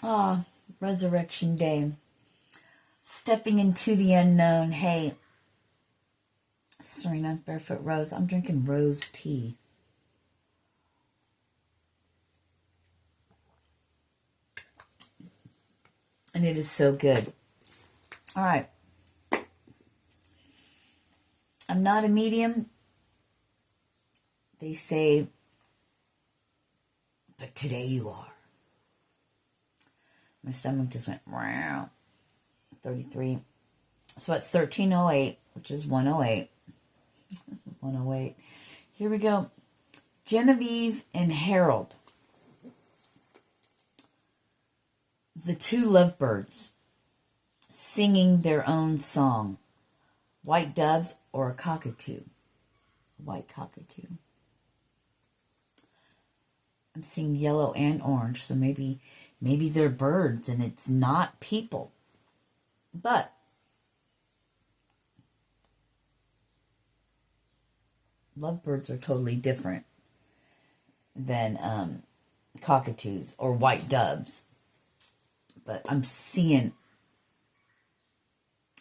Ah, Resurrection Day. Stepping into the unknown. Hey, Serena, Barefoot Rose. I'm drinking rose tea. And it is so good. All right. I'm not a medium. They say, but today you are. My stomach just went, wow. 33. So at 1308, which is 108. 108. Here we go. Genevieve and Harold. The two lovebirds singing their own song. White doves or a cockatoo? White cockatoo. I'm seeing yellow and orange, so maybe they're birds and it's not people. But lovebirds are totally different than cockatoos or white doves. But I'm seeing,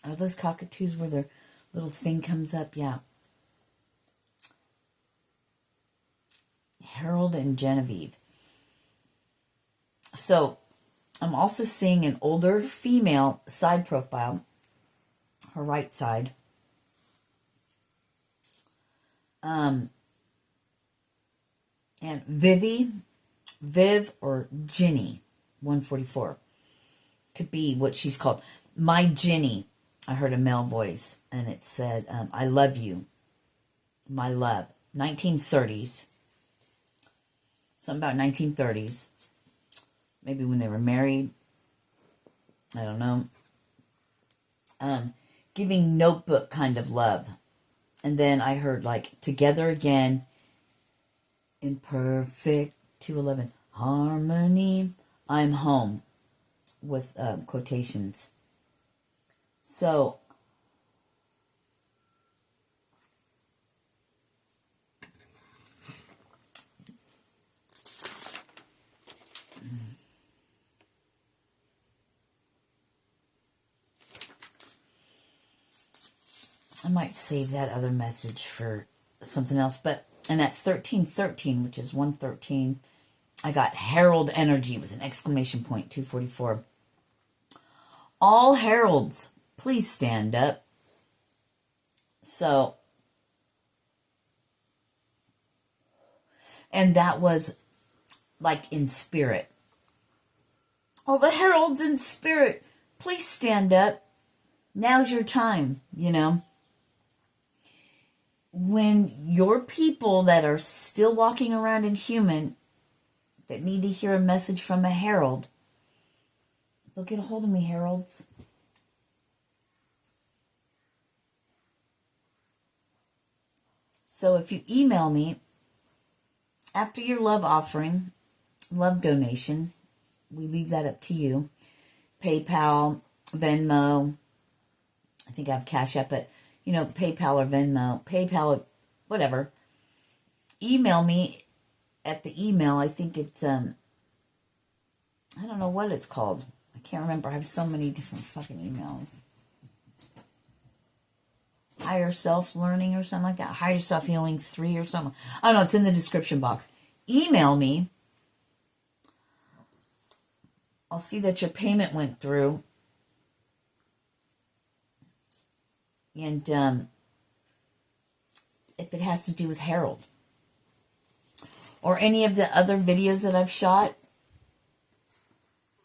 are those cockatoos where their little thing comes up? Yeah. Harold and Genevieve. So I'm also seeing an older female side profile, her right side. And Viv or Ginny, 144. Could be what she's called. My Ginny. I heard a male voice and it said, I love you. My love. 1930s. Something about 1930s. Maybe when they were married. I don't know. Giving notebook kind of love. And then I heard like together again in perfect 211 harmony. I'm home with quotations. So I might save that other message for something else, and that's 1313, which is 113. I got Herald Energy with an exclamation point, 244. All heralds, please stand up. So, and that was like in spirit. All the heralds in spirit, please stand up. Now's your time, you know. When your people that are still walking around in human that need to hear a message from a herald, they'll get a hold of me, heralds. So if you email me after your love offering, love donation, we leave that up to you. PayPal, Venmo, I think I have Cash App, but PayPal or Venmo, PayPal, whatever. Email me at the email. I think it's, I don't know what it's called. I can't remember. I have so many different fucking emails. Higher Self Learning or something like that. Higher Self Healing 3 or something. I don't know. It's in the description box. Email me. I'll see that your payment went through. And if it has to do with Harold or any of the other videos that I've shot,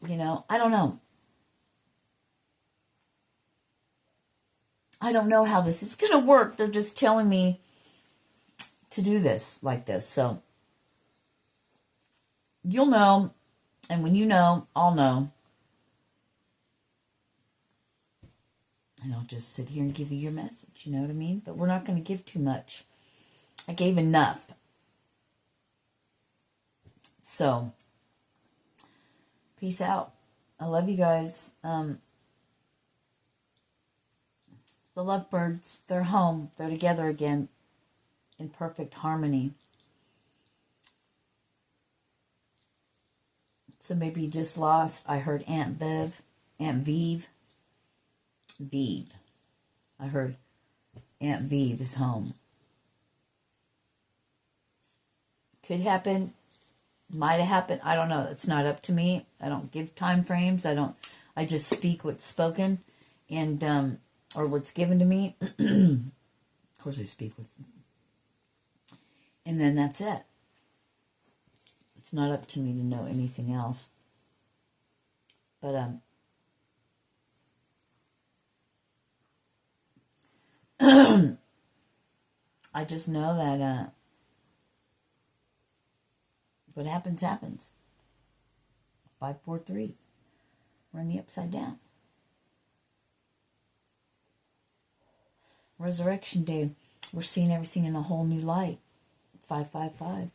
I don't know. I don't know how this is going to work. They're just telling me to do this like this. So you'll know. And when you know, I'll know. And I'll just sit here and give you your message. You know what I mean? But we're not going to give too much. I gave enough. So, peace out. I love you guys. The lovebirds, they're home. They're together again in perfect harmony. So maybe you just lost. I heard Aunt Vive. I heard Aunt Vive is home. Could happen. Might have happened. I don't know. It's not up to me. I don't give time frames. I just speak what's spoken and or what's given to me. Of course I speak with them. And then that's it. It's not up to me to know anything else. But I just know that what happens, happens. 543. We're in the upside down. Resurrection Day. We're seeing everything in a whole new light. 555.